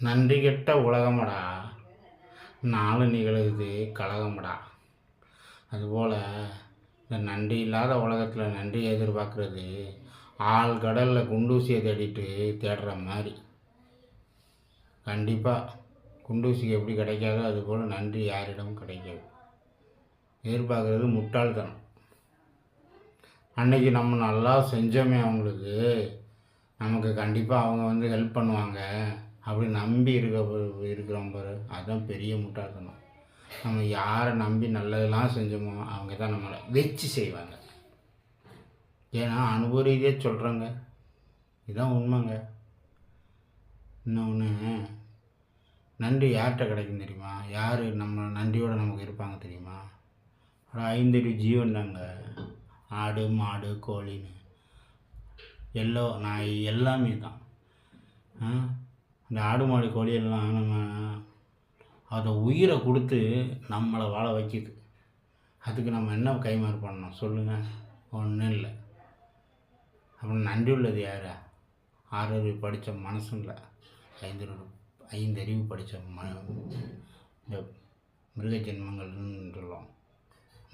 நன்றி கெட்ட உலகமடா, நாலு நிகழுது கலகமடா. அதுபோல் இந்த நன்றி இல்லாத உலகத்தில் நன்றி எதிர்பார்க்குறது கடலில் குண்டூசியை தேடுற மாதிரி. கண்டிப்பாக குண்டூசிக்கு எப்படி கிடைக்காதோ அதுபோல் நன்றி யாரிடமும் கிடைக்காது. எதிர்பார்க்குறது முட்டாள்தனம். அன்றைக்கி நம்ம நல்லா செஞ்சோமே அவங்களுக்கு, நமக்கு கண்டிப்பாக அவங்க ஹெல்ப் பண்ணுவாங்க அப்படி நம்பி இருக்கிறோம் பாரு, அதுதான் பெரிய முட்டாள்தனம். நம்ம யாரை நம்பி நல்லதெல்லாம் செஞ்சோமோ அவங்க தான் நம்மளை வச்சு செய்வாங்க. ஏன்னா அனுபவ ரீதியாக சொல்கிறேங்க, இதுதான் உண்மைங்க. இன்னொன்று, நன்றி யார்கிட்ட கிடைக்கும் தெரியுமா? யார் நம்ம நன்றியோடு நமக்கு இருப்பாங்க தெரியுமா? ஒரு 5 ஜீவன் தாங்க. ஆடு, மாடு, கோழின்னு நாய் எல்லாமே தான். இந்த ஆடு, மாடு, கோழியெல்லாம் நம்ம அதை உயிரை கொடுத்து நம்மளை வாழ வைக்கிது. அதுக்கு நம்ம என்ன கைமாறு பண்ணணும் சொல்லுங்கள்? ஒன்றும் இல்லை. அப்புறம் நன்றி உள்ளது யார்? 6 அறிவு படித்த மனசும் இல்லை, 5 அறிவு படித்த இந்த மிருக ஜென்மங்கள்னு சொல்லுவோம்.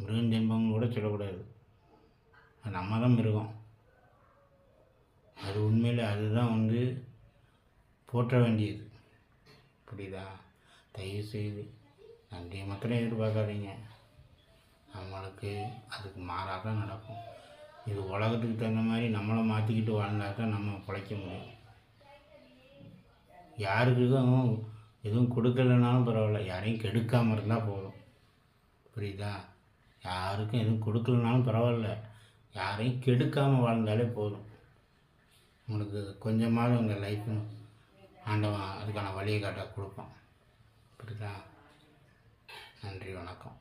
மிருக ஜென்மங்கள் கூட சொல்லக்கூடாது, நம்ம தான் மிருகம். அது உண்மையில் அதுதான் போற்ற வேண்டியது. புரியுதா? தயவுசெய்து நன்றியை மாத்திரம் எதிர்பார்க்காதீங்க. நம்மளுக்கு அதுக்கு மாறாக தான் நடக்கும். இது உலகத்துக்கு தகுந்த மாதிரி நம்மளை மாற்றிக்கிட்டு வாழ்ந்தால் தான் நம்ம பிழைக்க முடியும். யாருக்கும் எதுவும் கொடுக்கலனாலும் பரவாயில்ல, யாரையும் கெடுக்காமல் இருந்தால் போதும். புரியுதா? யாருக்கும் எதுவும் கொடுக்கலனாலும் பரவாயில்ல, யாரையும் கெடுக்காமல் வாழ்ந்தாலே போதும். உங்களுக்கு கொஞ்சமாவது உங்கள் லைஃப் ஆண்டவன் அதுக்கான வழியை கொடுப்பான். புரியுதா? நன்றி, வணக்கம்.